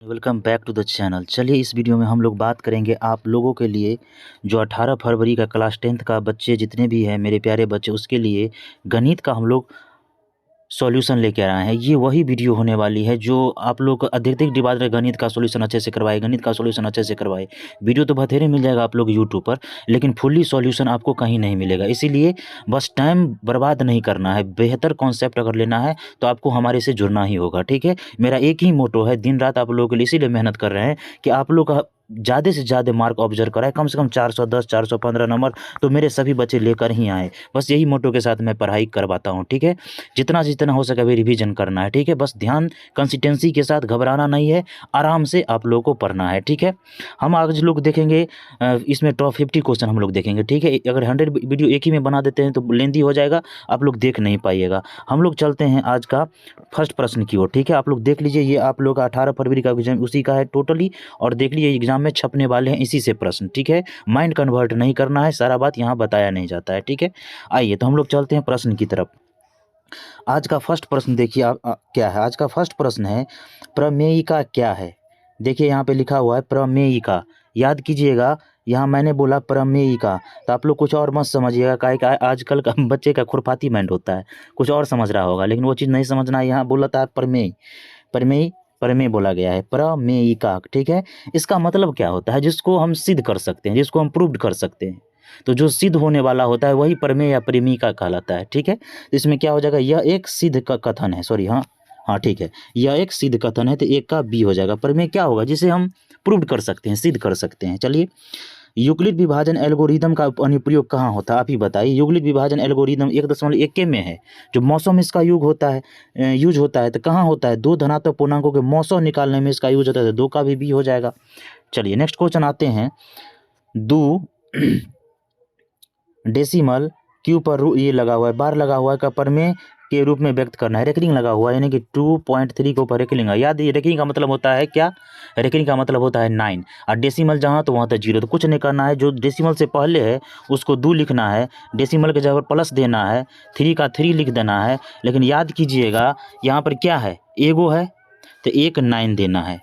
Welcome back to the channel. चलिए इस video में हम लोग बात करेंगे आप लोगों के लिए जो 18 फरवरी का क्लास 10th का बच्चे जितने भी हैं मेरे प्यारे बच्चे, उसके लिए गणित का हम लोग सॉल्यूशन लेके आए हैं। ये वही वीडियो होने वाली है जो आप लोग अधिकतर डिवाइड रहे, गणित का सॉल्यूशन अच्छे से करवाए, गणित का सॉल्यूशन अच्छे से करवाए। वीडियो तो बथेरे मिल जाएगा आप लोग यूट्यूब पर, लेकिन फुल्ली सॉल्यूशन आपको कहीं नहीं मिलेगा। इसीलिए बस टाइम बर्बाद नहीं करना है, बेहतर कॉन्सेप्ट अगर लेना है तो आपको हमारे से जुड़ना ही होगा, ठीक है। मेरा एक ही मोटो है, दिन रात आप लोगों के लिए इसीलिए मेहनत कर रहे हैं कि आप लोग का ज़्यादा से ज़्यादा मार्क ऑब्जर्व कराए, कम से कम 410 415 नंबर तो मेरे सभी बच्चे लेकर ही आए। बस यही मोटो के साथ मैं पढ़ाई करवाता हूँ, ठीक है। जितना जितना हो सके अभी रिवीजन करना है, ठीक है। बस ध्यान कंसिस्टेंसी के साथ, घबराना नहीं है, आराम से आप लोगों को पढ़ना है, ठीक है। हम आज लोग देखेंगे इसमें टॉप 50 क्वेश्चन हम लोग देखेंगे, ठीक है। अगर 100 वीडियो एक ही में बना देते हैं तो लेंदी हो जाएगा, आप लोग देख नहीं पाइएगा। हम लोग चलते हैं आज का फर्स्ट प्रश्न की ओर, ठीक है। आप लोग देख लीजिए, ये आप लोग का 18 फरवरी का एग्जाम उसी का है टोटली, और देख लीजिए एग्जाम में छपने वाले हैं इसी से प्रश्न, ठीक है। माइंड कन्वर्ट नहीं करना है, सारा बात यहाँ बताया नहीं जाता है, ठीक है। आइए तो हम लोग चलते हैं प्रश्न की तरफ। आज का फर्स्ट प्रश्न देखिए क्या है। आज का फर्स्ट प्रश्न है प्रमेयिका क्या है। देखिए यहाँ पे लिखा हुआ है प्रमेयिका, याद कीजिएगा। यहाँ मैंने बोला प्रमेयिका, तो आप लोग कुछ और मत समझिएगा, काहे का आजकल का बच्चे का खुरपाती माइंड होता है, कुछ और समझ रहा होगा, लेकिन वो चीज़ नहीं समझना है। यहाँ बोला था प्रमेय, प्रमेय प्रमेय बोला गया है, प्रमेयिका, ठीक है। इसका मतलब क्या होता है, जिसको हम सिद्ध कर सकते हैं, जिसको हम प्रूव कर सकते हैं। तो जो सिद्ध होने वाला होता है वही प्रमेय या प्रेमिका कहलाता है, ठीक है। तो इसमें क्या हो जाएगा, यह एक सिद्ध का कथन है, सॉरी, हाँ हाँ ठीक है, यह एक सिद्ध कथन है, तो एक का बी हो जाएगा। प्रमेय क्या होगा, जिसे हम प्रूव कर सकते हैं, सिद्ध कर सकते हैं। चलिए, यूक्लिड विभाजन एल्गोरिदम का अनुप्रयोग कहाँ होता है, आप ही बताइए। यूक्लिड विभाजन एल्गोरिदम 1.1 में है, जो मौसम इसका यूज होता है, तो कहाँ होता है, दो धनात्मक पूर्णांकों के मौसम निकालने में इसका यूज होता है, तो दो का भी बी हो जाएगा। चलिए नेक्स्ट क्वेश्चन आते हैं। दो डेसिमल क्यू पर ये लगा हुआ है, बार लगा हुआ है, का प्रमेय के रूप में व्यक्त करना है। रेकरिंग लगा हुआ है, यानी कि 2.3 के ऊपर रेकरिंग है। याद, ये रेकरिंग का मतलब होता है क्या, रेकरिंग का मतलब होता है 9, और डेसिमल जहाँ तो वहाँ तक 0। तो कुछ नहीं करना है, जो डेसिमल से पहले है उसको 2 लिखना है, डेसिमल के जगह प्लस देना है, 3 का 3 लिख देना है। लेकिन याद कीजिएगा यहाँ पर क्या है, एगो है तो एक 9 देना है।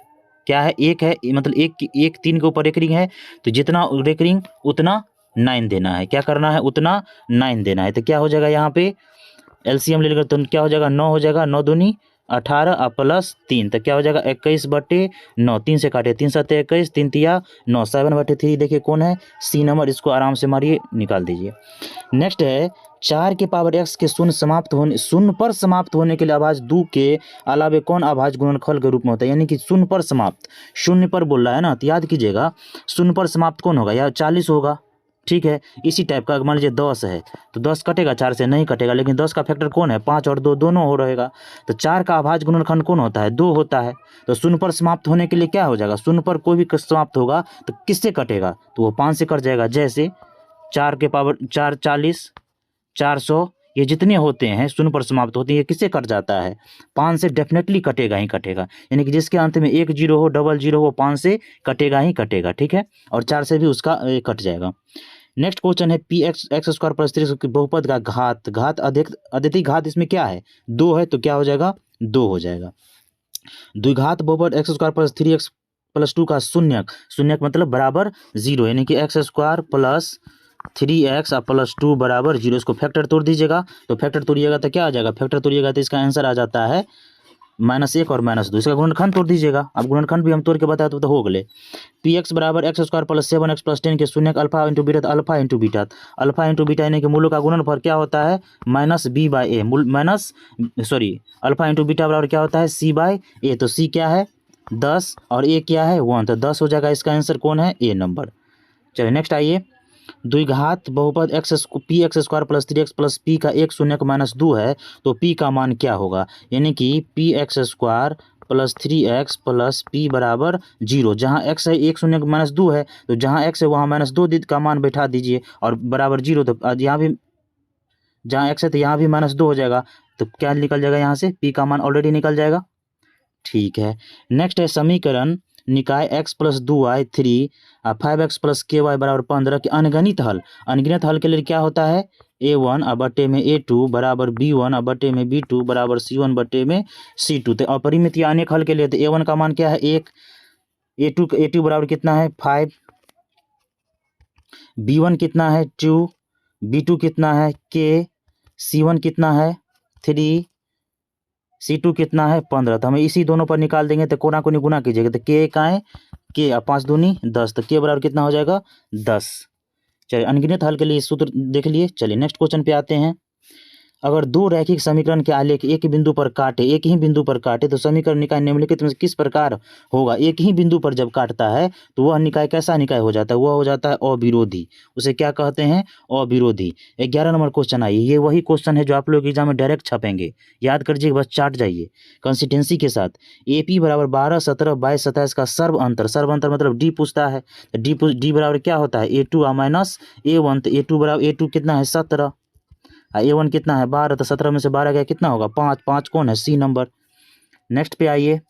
क्या है, एक है, मतलब एक 3 के ऊपर रेकरिंग है, तो जितना रेकरिंग उतना 9 देना है। क्या करना है, उतना 9 देना है। तो क्या हो जाएगा, यहाँ पे एलसीएम ले लेकर तो क्या हो जाएगा, 9 हो जाएगा, 9 दूनी 18 और प्लस 3, तो क्या हो जाएगा 21/9। 3 से काटे, 3 7 21, 3 तिया 9, 7/3। देखिए कौन है, सी नंबर, इसको आराम से मारिए, निकाल दीजिए। नेक्स्ट है 4 के पावर x के शून्य पर समाप्त होने के लिए अभाज्य 2 के अलावे कौन अभाज्य गुणनखंड के रूप में होता है। यानी कि शून्य पर समाप्त, शून्य पर बोल रहा है ना, तो याद कीजिएगा शून्य पर समाप्त कौन होगा, या 40 होगा, ठीक है। इसी टाइप का मान लीजिए 10 है, तो 10 कटेगा, 4 से नहीं कटेगा, लेकिन 10 का फैक्टर कौन है, 5 और 2 दोनों हो रहेगा। तो 4 का अभाज्य गुणनखंड कौन होता है, 2 होता है। तो शून्य पर समाप्त होने के लिए क्या हो जाएगा, शून्य पर कोई भी समाप्त होगा तो किससे कटेगा, तो वो 5 से कट जाएगा। जैसे 4 के पावर 4 40, 400, ये जितने होते हैं शून्य पर समाप्त होते हैं, ये किससे कट जाता है, 5 से डेफिनेटली कटेगा ही कटेगा। यानी कि जिसके अंत में 1 0 हो, डबल 0 हो, 5 से कटेगा ही कटेगा, ठीक है। और 4 से भी उसका कट जाएगा। नेक्स्ट क्वेश्चन है पी एक्स स्क्वायर प्लस 3 बहुपद का घात अद्वितीय घात इसमें क्या है, 2 है, तो क्या हो जाएगा, 2 हो जाएगा। द्विघात बहुपद x square plus 3x plus 2 का शून्यक मतलब बराबर 0, यानी कि x square plus 3x plus 2 बराबर 0। इसको फैक्टर तोड़ दीजिएगा, तो फैक्टर तोड़िएगा तो क्या आ जाएगा, फैक्टर तोड़िएगा तो इसका आंसर आ जाता है -1 और -2। इसका गुणनखंड तोड़ दीजिएगा, अब गुणनखंड भी हम तोड़ के बताते तो हो गए। पी एक्स बराबर x square plus 7x plus 10 के शून्य alpha into beta, alpha into beta यानी कि मूलों का गुणनफल क्या होता है, -b/a, अल्फा इंटू बीटा बराबर क्या होता है, c/a। तो c क्या है 10 और a क्या है 1, तो 10 हो जाएगा। इसका आंसर कौन है, a नंबर। चलिए नेक्स्ट आइए। द्विघात बहुपद P x square plus 3x plus P का एक शून्य का -2 है, तो p का मान क्या होगा, यानी कि P x square plus 3x plus P बराबर 0। जहाँ x है एक शून्य का -2 है, तो जहाँ x है वहाँ -2 का मान बैठा दीजिए, और बराबर 0, तो यहाँ भी जहाँ x है तो यहाँ भी -2 हो जाएगा, तो क्या निकल जाएगा, यहाँ से p का मान ऑलरेडी निकल जाएगा, ठीक है। नेक्स्ट है समीकरण निकाय x plus 2y 3 5x plus ky बराबर 15 के अनगणित हल। अनगिनत हल के लिए क्या होता है, A1 में A2 बराबर B1 में B2 बराबर C1 में C2। तो अपरिमित या अनेक हल के लिए तो A1 का मान क्या है 1, A2 बराबर कितना है 5, B1 कितना है 2, B2 कितना है K, C1 कितना है 3, C2 कितना है 15। तो हमें इसी दोनों पर निकाल देंगे तो कोना कोनी गुना कीजिएगा तो K का है K, 5 दूनी 10, तो K बराबर कितना हो जाएगा 10। चलिए अनगिनत हल के लिए सूत्र देख लिए। चलिए नेक्स्ट क्वेश्चन पे आते हैं। अगर दो रैखिक समीकरण के आलेख एक ही बिंदु पर काटे तो समीकरण निकाय निम्नलिखित में किस प्रकार होगा। एक ही बिंदु पर जब काटता है तो वह निकाय कैसा निकाय हो जाता है, वह हो जाता है अविरोधी। उसे क्या कहते हैं, अविरोधी। 11 नंबर क्वेश्चन आइए, ये वही क्वेश्चन है जो आप लोग एग्जाम में डायरेक्ट छपेंगे, याद कर बस चाट जाइए कंसिस्टेंसी के साथ। AP बराबर 12, 17, 22, 27 का सर्व अंतर मतलब D पूछता है। D बराबर क्या होता है A2 माइनस A1, तो A2 बराबर A2 कितना है 17, A1 कितना है 12, तो 17 में से 12 गया कितना होगा 5, 5 कौन है C नंबर। नेक्स्ट पे आइए,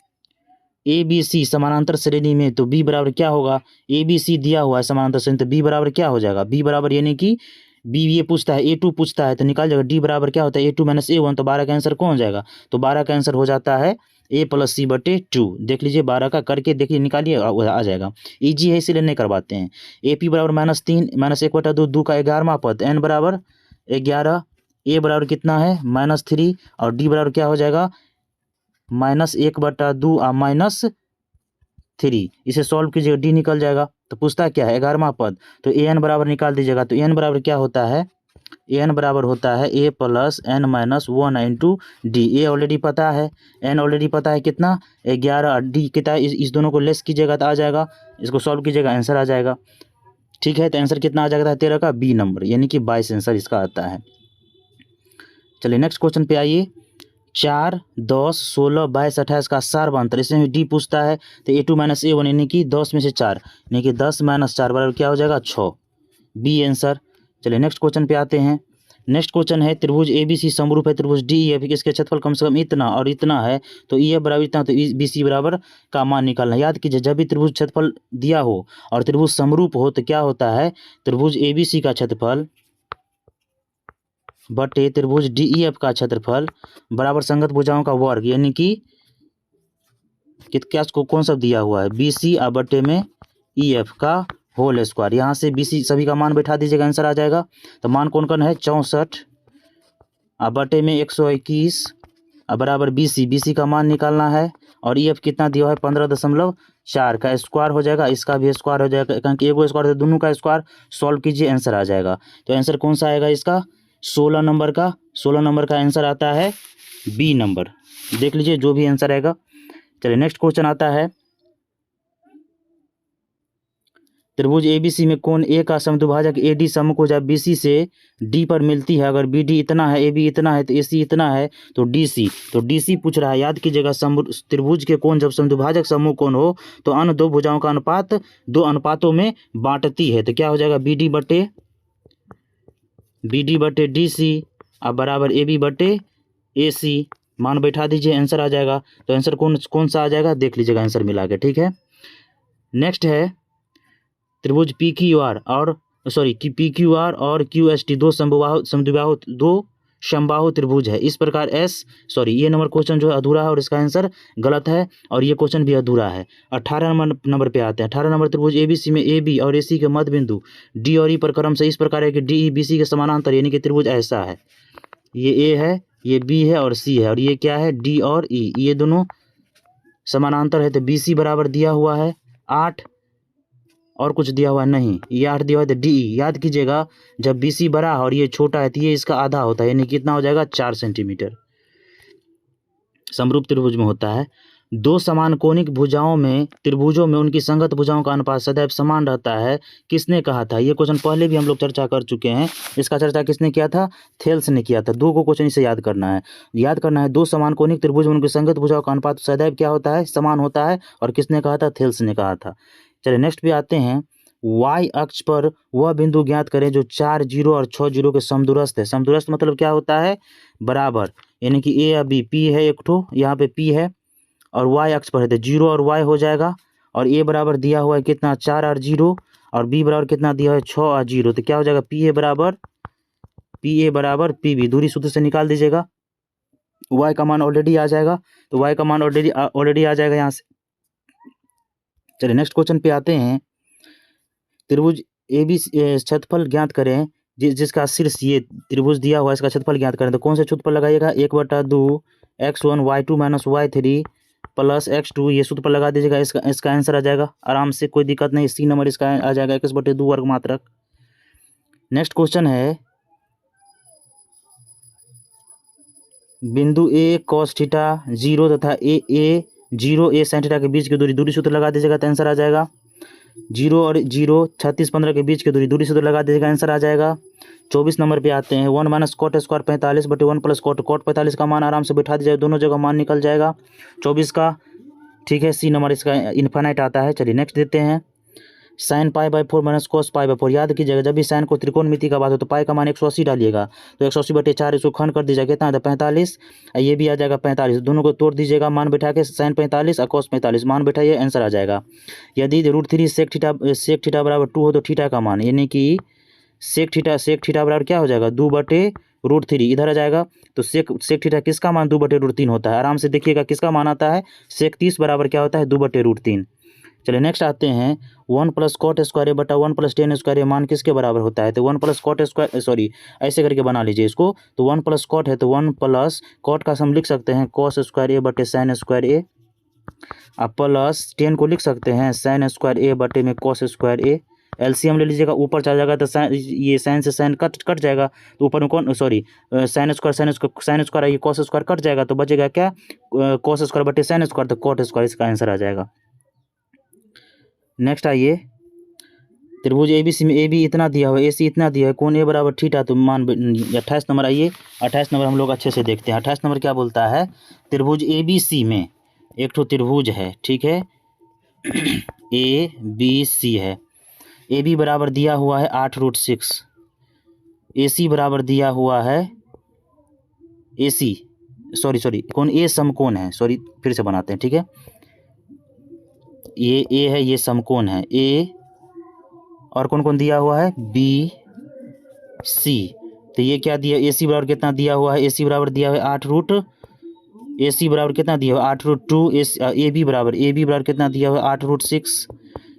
ABC समानांतर श्रेणी में तो B बराबर क्या होगा, ABC दिया हुआ है समानांतर श्रेणी, तो B बराबर क्या हो जाएगा, B बराबर यानी कि B ये पूछता है A2 पूछता है तो निकाल जाएगा D बराबर क्या होता है A2 माइनस A1, तो 12 का आंसर कौन हो जाएगा, तो 12 का आंसर हो जाता है A प्लस C बटे 2। देख लीजिए 12 का करके देखिए निकालिए आ जाएगा, ईजी है इसीलिए नहीं करवाते हैं। AP बराबर -3 माइनस 1/2, 2 का 11वां पद, N बराबर 11, A बराबर कितना है -3 और D बराबर क्या हो जाएगा -1/2 -3। इसे सॉल्व कीजिएगा D निकल जाएगा। तो पूछता क्या है 11वां पद, तो AN बराबर निकाल दीजिएगा। तो AN बराबर क्या होता है, AN बराबर होता है A plus N minus 1 into D। A already पता है, N ऑलरेडी पता है कितना 11, D कितना है, इस दोनों को लेस कीजिएगा तो आ जाएगा, इसको सॉल्व कीजिएगा आंसर आ जाएगा। ठीक है, तो आंसर कितना आ जाएगा 13 का B नंबर, यानी कि 22 आंसर इसका आता है। चलिए नेक्स्ट क्वेश्चन पे आइए। 4, 10, 16, 22, 28 का सार्व अंतर, इसमें भी D पूछता है तो A2 माइनस A1 यानी कि 10 में से 4 यानी कि 10 माइनस 4 बराबर क्या हो जाएगा 6, B आंसर। चलिए नेक्स्ट क्वेश्चन पे आते हैं। नेक्स्ट क्वेश्चन है त्रिभुज ABC समरूप है त्रिभुज DEF, इसके क्षेत्रफल कम से कम इतना और इतना है, तो EF बराबर इतना, तो BC बराबर का मान निकालना। याद कीजिए जब भी त्रिभुज क्षेत्रफल दिया हो और त्रिभुज समरूप हो तो क्या होता है, त्रिभुज ABC का क्षेत्रफल बटे त्रिभुज DEF का क्षेत्रफल बराबर संगत भुजाओं का वर्ग, यानी कि क्या कौन सा दिया हुआ है BC बटे में EF का होल स्क्वायर। यहाँ से BC सभी का मान बैठा दीजिएगा आंसर आ जाएगा। तो मान कौन कौन है 64 बटे में 121 बराबर BC का मान निकालना है और EF कितना दिया है 15.4 का स्क्वायर हो जाएगा, इसका भी स्क्वायर हो जाएगा क्योंकि एगो स्क्वायर है दोनों का स्क्वायर, सॉल्व कीजिए आंसर आ जाएगा। तो आंसर कौन सा आएगा इसका 16 नंबर का आंसर आता है B नंबर। देख लीजिए जो भी आंसर आएगा। चलिए नेक्स्ट क्वेश्चन आता है, त्रिभुज ABC में कोण A का समद्विभाजक AD समकोण जब BC से D पर मिलती है, अगर BD इतना है AB इतना है तो AC इतना है तो DC पूछ रहा है। याद कीजिएगा त्रिभुज के कोण जब समद्विभाजक समूह कोण हो तो अन्य दो भुजाओं का अनुपात दो अनुपातों में बांटती है, तो क्या हो जाएगा BD बटे DC अब बराबर AB बटे AC, मान बैठा दीजिए आंसर आ जाएगा। तो आंसर कौन सा आ जाएगा देख लीजिएगा आंसर मिला के, ठीक है। नेक्स्ट है त्रिभुज PQR और QST दो समबाहु त्रिभुज है इस प्रकार ये नंबर क्वेश्चन जो है अधूरा है और इसका आंसर गलत है और ये क्वेश्चन भी अधूरा है। 18 नंबर पे आते हैं। 18 नंबर त्रिभुज ABC में AB और AC के मध्य बिंदु D और E पर क्रम से इस प्रकार है कि DE BC के समानांतर, यानी कि त्रिभुज ऐसा है, ये A है, ये B है और C है और ये क्या है D और E, ये दोनों समानांतर है। तो BC बराबर दिया हुआ है 8 और कुछ दिया हुआ नहीं, ये 8 दिया हुआ है तो DE। याद कीजिएगा जब BC बड़ा और ये छोटा है तो ये इसका आधा होता है, यानी कितना हो जाएगा 4 सेंटीमीटर। समरूप त्रिभुज में होता है दो समान कोणिक त्रिभुजों में उनकी संगत भुजाओं का अनुपात सदैव समान रहता है, किसने कहा था। ये क्वेश्चन पहले भी हम लोग चर्चा कर चुके हैं, इसका चर्चा किसने किया था, थेल्स ने किया था। दो को क्वेश्चन इसे याद करना है। दो समान कोणिक त्रिभुज में उनकी संगत भुजाओं का अनुपात सदैव क्या होता है, समान होता है, और किसने कहा था, थेल्स ने कहा था। चलिए नेक्स्ट पे आते हैं। Y अक्ष पर वह बिंदु ज्ञात करें जो 4 0 और 6 0 के समदूरस्थ है। समदूरस्थ मतलब क्या होता है, बराबर, यानी कि A या B, P है एक ठो, यहाँ पे P है और Y अक्ष पर है तो 0 और Y हो जाएगा और A बराबर दिया हुआ है कितना 4 और 0 और B बराबर कितना दिया है 6 और 0, तो क्या हो जाएगा PA बराबर पी ए बराबर पी बी, दूरी सूत्र से निकाल दीजिएगा, y का मान ऑलरेडी आ जाएगा, तो y का मान ऑलरेडी आ जाएगा यहाँ से। चलिए नेक्स्ट क्वेश्चन पे आते हैं। त्रिभुज ए बी क्षेत्रफल ज्ञात करें, जिसका शीर्ष ये त्रिभुज दिया हुआ है, इसका क्षेत्रफल ज्ञात करें। तो कौन से सूत्र पर लगाइएगा, 1/2 x1 y2 - y3 + x2, ये सूत्र पर लगा दीजिएगा। इसका आंसर आ जाएगा आराम से, कोई दिक्कत नहीं। सी नंबर इसका आ जाएगा 1/2 वर्ग मात्रक। नेक्स्ट क्वेश्चन है, बिंदु ए cos थीटा 0 तथा ए 0 a sin थीटा के बीच की दूरी सूत्र लगा दीजिएगा, तो आंसर आ जाएगा। 0 और 0 36 15 के बीच की दूरी सूत्र लगा दीजिएगा, आंसर आ जाएगा। 24 नंबर पे आते हैं। 1 - cot स्क्वायर 45/1 + cot 45 का मान आराम से बैठा दीजिए, दोनों जगह मान निकल जाएगा 24 का। ठीक है, सी नंबर इसका इन्फानाइट आता है। चलिए नेक्स्ट देते हैं। sin π/4 - cos π/4, याद कीजिएगा जब भी साइन को त्रिकोणमिति का बात हो तो पाई का मान 180 डालिएगा, तो 180/4 इसको खंड कर दीजिएगा, कितना है 45, ये भी आ जाएगा 45, दोनों को तोड़ दीजिएगा, मान बैठा के sin 45 और cos 45 मान बैठाइए, आंसर आ जाएगा। यदि √3 sec थीटा बराबर 2 हो तो थीटा का मान, यानी कि sec थीटा बराबर क्या हो जाएगा 2/√3, इधर आ जाएगा। तो sec थीटा किसका मान 2/√3 होता है, आराम से देखिएगा किसका मान आता है, sec 30 बराबर क्या होता है 2/√3। चलिए नेक्स्ट आते हैं। 1 + cot स्क्वायर बटा 1 + tan स्क्वायर, मान किसके बराबर होता है, तो 1 + cot स्क्वायर, सॉरी ऐसे करके बना लीजिए इसको। तो 1 + cot है, तो 1 + cot का हम लिख सकते हैं cos स्क्वायर a बटे sin स्क्वायर a, और प्लस 10 को लिख सकते हैं sin स्क्वायर a बटे में cos स्क्वायर a। एलसीएम ले लीजिएगा, ऊपर चला जाएगा तो ये साइन से साइन कट जाएगा, तो ऊपर में कौन, सॉरी साइन स्क्वायर ये cos स्क्वायर कट जाएगा, तो बचेगा क्या cos स्क्वायर बटे sin स्क्वायर, तो cot स्क्वायर इसका आंसर आ जाएगा। नेक्स्ट आइए, त्रिभुज एबीसी में ए बी इतना दिया हुआ है, ए सी इतना दिया है, कोण ए बराबर थीटा, तो मान 28 नंबर। आइए 28 नंबर हम लोग अच्छे से देखते हैं। 28 नंबर क्या बोलता है, त्रिभुज ए बी सी में एक ठो त्रिभुज है, ठीक है ए बी सी है। ए बी बराबर दिया हुआ है 8√6, ए सी बराबर दिया हुआ है ए सी, सॉरी कोण ए समकोण है, सॉरी फिर से बनाते हैं, ठीक है ये ए है, ये समकोण है ए, और कौन दिया हुआ है बी सी। तो ये क्या दिया, ए सी बराबर कितना दिया हुआ है, ए सी बराबर दिया हुआ है 8√, ए सी बराबर कितना दिया हुआ है 8√2, ए बी बराबर कितना दिया हुआ है 8√6,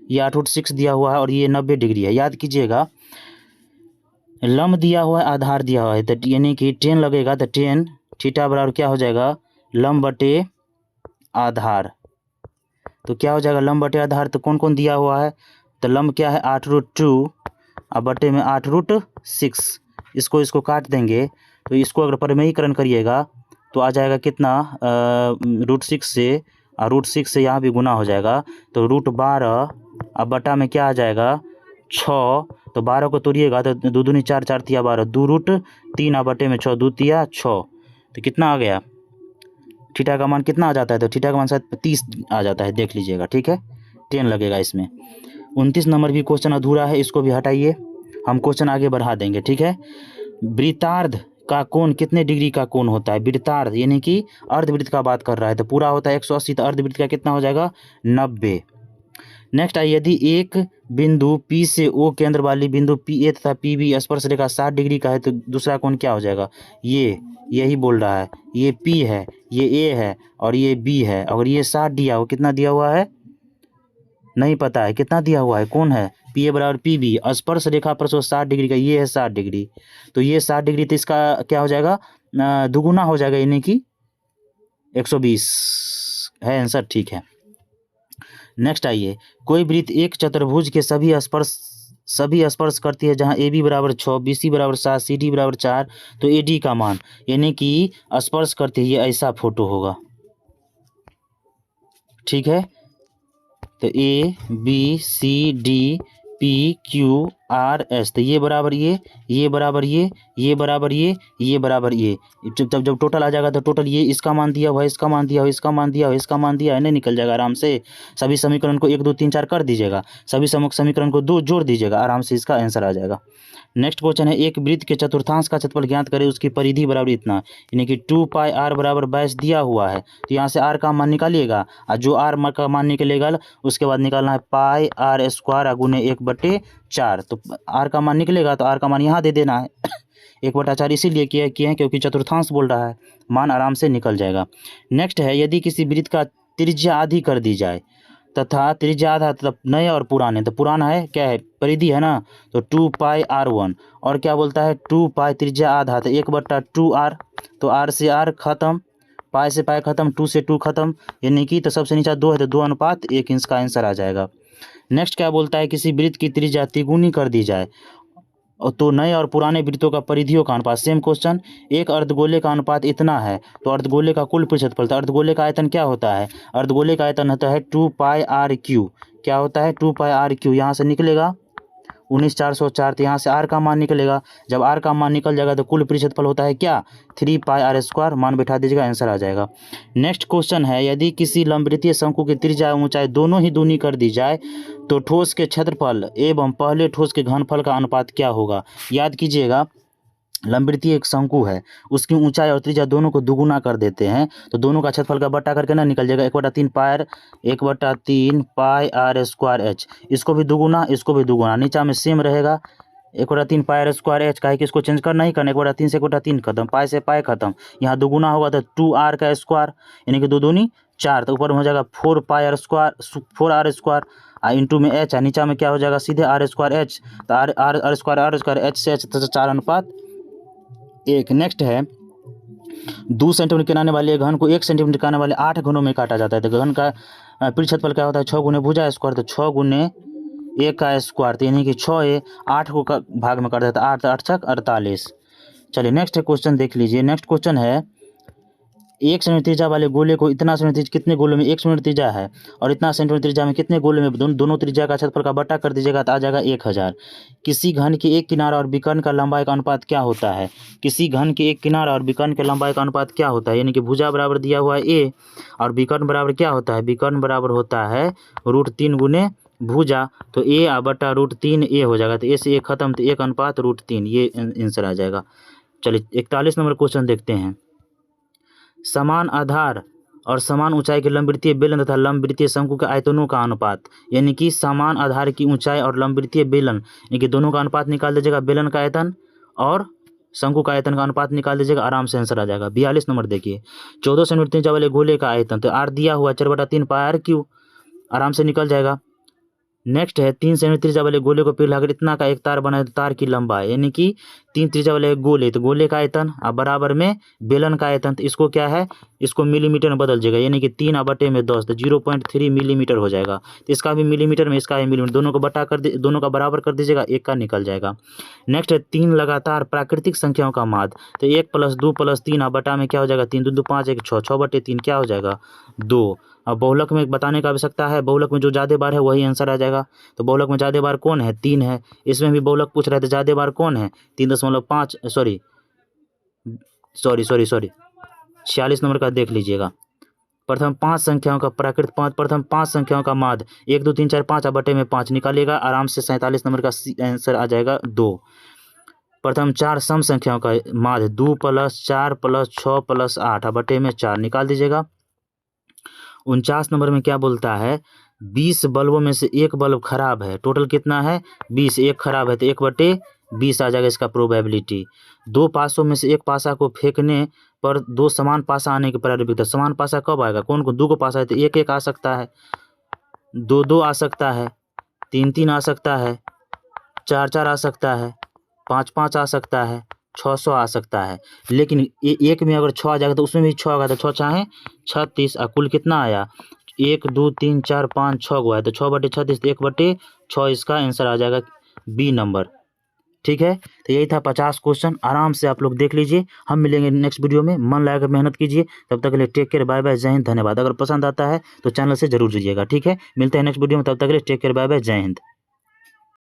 ये 8√6 दिया हुआ है, और ये 90 डिग्री है। याद कीजिएगा लंब दिया हुआ है, आधार दिया हुआ है, तो यानी कि 10 लगेगा, तो 10 थीटा बराबर क्या हो जाएगा लंब बटे आधार, तो क्या हो जाएगा लंब बटे आधार। तो कौन दिया हुआ है, तो लंब क्या है 8√2 और बटे में 8√6, इसको काट देंगे, तो इसको अगर परिमेयीकरण करिएगा तो आ जाएगा कितना √6 से, और √6 से यहाँ भी गुना हो जाएगा, तो √12 और बटा में क्या आ जाएगा 6, तो 12 को तोड़िएगा तो 2 दूनी 4, 4 तिया 12, 2√3 और बटे में 6, 2 तिया 6, तो कितना आ गया थीटा का मान कितना आ जाता है, तो थीटा का मान शायद 30 आ जाता है, देख लीजिएगा, ठीक है 10 लगेगा इसमें। 29 नंबर भी क्वेश्चन अधूरा है, इसको भी हटाइए, हम क्वेश्चन आगे बढ़ा देंगे, ठीक है। वृत्तार्ध का कोण कितने डिग्री का कोण होता है, वृत्तार्ध यानी कि अर्धवृत्त का बात कर रहा है, तो पूरा होता है 180, तो अर्धवृत्त का कितना हो जाएगा 90। नेक्स्ट आइए, यदि एक बिंदु P से O केंद्र वाली बिंदु PA तथा PB स्पर्श रेखा 60 डिग्री का है, तो दूसरा कोण क्या हो जाएगा, ये यही बोल रहा है, ये P है, ये A है और ये B है, अगर ये 60 दिया हो, कितना दिया हुआ है नहीं पता है, कितना दिया हुआ है, कौन है PA बराबर PB, स्पर्श रेखा पर 60 डिग्री का, ये है 60 डिग्री, तो ये 60 डिग्री, तो इसका क्या हो जाएगा दुगुना हो जाएगा, यानी कि 120 है आंसर, ठीक है। नेक्स्ट आइए, कोई वृत्त एक चतुर्भुज के सभी स्पर्श करती है, जहां AB बराबर 6, BC बराबर 7, CD बराबर 4, तो AD का मान यानी कि स्पर्श करती है, ये ऐसा फोटो होगा, ठीक है। तो ABCDPQRS, तो ये बराबर ये बराबर ये बराबर ये बराबर ये, जब टोटल आ जाएगा तो टोटल ये इसका मान दिया हुआ है, इसका मान दिया हुआ है, इसका मान दिया हुआ है, इसका मान दिया है, नहीं निकल जाएगा आराम से। सभी समीकरण को 1 2 3 4 कर दीजिएगा, सभी समीकरण को 2 जोड़ दीजिएगा, आराम से इसका आंसर आ जाएगा। नेक्स्ट क्वेश्चन है, एक वृत्त के चतुर्थांश का क्षेत्रफल ज्ञात करें, उसकी परिधि बराबर इतना, यानी कि 2πr बराबर 22 दिया हुआ है, तो यहाँ से r का मान निकालिएगा, और जो r का मान निकलेगा उसके बाद निकालना है πr² गुने 1/4, तो r का मान निकलेगा तो r का मान यहाँ दे देना है 1/4 इसीलिए किए हैं क्योंकि चतुर्थांश बोल रहा है, मान आराम से निकल जाएगा। नेक्स्ट है, यदि किसी वृत्त का त्रिज्या आधी कर दी जाए तथा त्रिज्या आधा, मतलब नए और पुराने, तो पुराना है क्या है, परिधि है ना, तो 2πr1, और क्या बोलता है 2π त्रिज्या आधा, तो 1/2r, तो r से r खत्म, पाई से पाई खत्म, 2 से 2 खत्म, यानी कि तो सबसे नीचा 2 है तो 2:1 इसका आंसर आ जाएगा। नेक्स्ट क्या बोलता है, किसी वृत्त की त्रिज्या तिगुनी कर दी जाए तो नए और पुराने वृत्तों का परिधियों का अनुपात, सेम क्वेश्चन, एक अर्धगोले का अनुपात इतना है तो अर्धगोले का कुल क्षेत्रफल, तो अर्धगोले का आयतन क्या होता है, अर्धगोले का आयतन होता है 2πr3, क्या होता है 2πr3, यहाँ से निकलेगा 19,404, तो यहाँ से r का मान निकलेगा, जब r का मान निकल जाएगा तो कुल क्षेत्रफल होता है क्या 3πr², मान बैठा दीजिएगा, आंसर आ जाएगा। नेक्स्ट क्वेश्चन है, यदि किसी लंबवृत्तीय शंकु की त्रिज्या एवं ऊंचाई दोनों ही दूनी कर दी जाए तो ठोस के क्षेत्रफल एवं पहले ठोस के घनफल का अनुपात क्या होगा। याद कीजिएगा, लंबवृत्तीय एक शंकु है, उसकी ऊंचाई और त्रिज्या दोनों को दुगुना कर देते हैं तो दोनों का क्षेत्रफल का बट्टा करके ना निकल जाएगा 1/3πr²h, इसको भी दुगुना, इसको भी दुगुना, नीचा में सेम रहेगा 1/3πr²h, काहे कि इसको चेंज करना ही करना, 1/3 से 1/3 खत्म, पाई से पाई खत्म, यहाँ दुगुना होगा तो 2r का स्क्वायर, यानी कि 2 दूनी 4, तो ऊपर में हो जाएगा 4r² इंटू में h, नीचा में क्या हो जाएगा सीधे r² h, तो r² h से h तो 4:1। नेक्स्ट है, 2 सेंटीमीटर के आने वाले घन को 1 सेंटीमीटर के आने वाले 8 घनों में काटा जाता है, तो घन का क्षेत्रफल क्या होता है 6 गुने भुजा स्क्वायर, तो 6 गुने 1 का स्क्वायर, तो यानी कि 6 8 को भाग में कर देता है, 8 8 छक 48। चलिए नेक्स्ट क्वेश्चन देख लीजिए। नेक्स्ट क्वेश्चन है, 1 सेंटीमीटर त्रिज्या वाले गोले को इतना सेंटीमीटर, कितने गोलों में 1 सेंटीमीटर त्रिज्या है और इतना सेंटीमीटर त्रिज्या में कितने गोले में, दोनों त्रिज्या का क्षेत्रफल का बट्टा कर दीजिएगा तो आ जाएगा 1000। किसी घन के एक किनारा और विकर्ण का लंबाई का अनुपात क्या होता है, किसी घन के एक किनारा और विकर्ण के लंबाई का अनुपात क्या होता है, यानी कि भुजा बराबर दिया हुआ है a और विकर्ण बराबर क्या होता है, विकर्ण बराबर होता है √3 गुने भुजा, तो a/√3a हो जाएगा, तो a से a खत्म, तो 1:3, ये आंसर आ जाएगा। चलिए 41 नंबर क्वेश्चन देखते हैं। समान आधार और समान ऊंचाई के लंबवृत्तीय बेलन तथा लंबवृत्तीय शंकु के आयतनों का अनुपात, यानी कि समान आधार की ऊंचाई और लंबवृत्तीय बेलन, यानी कि दोनों का अनुपात निकाल दीजिएगा, बेलन का आयतन और शंकु का आयतन का अनुपात निकाल दीजिएगा, आराम से आंसर आ जाएगा। 42 नंबर देखिए, 14 सेंटीमीटर त्रिज्या वाले गोले का आयतन, तो r दिया हुआ 4/3πr3, आराम से निकल जाएगा। नेक्स्ट है, 3 सेंटीमीटर त्रिज्या वाले गोले को पिघलाकर इतना का एक तार बनाए तो तार की लंबाई, यानी कि 3 त्रिज्या वाले गोले, तो गोले का आयतन और बराबर में बेलन का आयतन, तो इसको क्या है, इसको मिलीमीटर में बदल जाएगा, यानी कि 3/10, तो 0.3 मिलीमीटर हो जाएगा, तो इसका भी मिलीमीटर में, इसका भी मिलीमीटर, दोनों को बटा कर दोनों का बराबर कर दीजिएगा, एक का निकल जाएगा। नेक्स्ट है, 3 लगातार प्राकृतिक संख्याओं का माध्य, तो 1 + 2 + 3 बटा में क्या हो जाएगा 3 2 5 1 6, 6/3 क्या हो जाएगा 2। अब बहुलक में बताने का आवश्यकता है, बहुलक में जो ज़्यादा बार है वही आंसर आ जाएगा, तो बहुलक में ज़्यादा बार कौन है 3 है, इसमें भी बहुलक पूछ रहा है तो ज़्यादा बार कौन है 3.5, सॉरी 46 नंबर का देख लीजिएगा। प्रथम 5 संख्याओं का प्रथम 5 संख्याओं का माध्य 1 2 3 4 5 बटे में 5 निकालिएगा, आराम से 47 नंबर का आंसर आ जाएगा 2। प्रथम 4 सम संख्याओं का माध्य 2 + 4 + 6 + 8 बटे में 4 निकाल दीजिएगा। 49 नंबर में क्या बोलता है, 20 बल्बों में से एक बल्ब खराब है, टोटल कितना है 20, एक खराब है तो 1/20 आ जाएगा इसका प्रोबेबिलिटी। 2 पासों में से एक पासा को फेंकने पर 2 समान पासा आने की प्रारंभिकता, समान पासा कब आएगा, कौन को 2 को पासा है तो 1 1 आ सकता है, 2 2 आ सकता है, 3 3 आ सकता है, 4 4 आ सकता है, 5 5 आ सकता है, 600 आ सकता है। लेकिन एक में अगर 6 आ जाएगा तो उसमें भी 6 आएगा, तो 6 चाहे 36, और कुल कितना आया 1 2 3 4 5 6 गो आया, तो 6/36 तो 1/6 इसका आंसर आ जाएगा बी नंबर। ठीक है, तो यही था 50 क्वेश्चन, आराम से आप लोग देख लीजिए। हम मिलेंगे नेक्स्ट वीडियो में, मन लगाकर मेहनत कीजिए। तब तक के लिए टेक केयर, बाय बाय, जय हिंद, धन्यवाद। अगर पसंद आता है तो चैनल से जरूर जुड़िएगा। ठीक है, मिलते हैं नेक्स्ट वीडियो में, तब तक के लिए टेक केयर, बाय बाय, जय हिंद।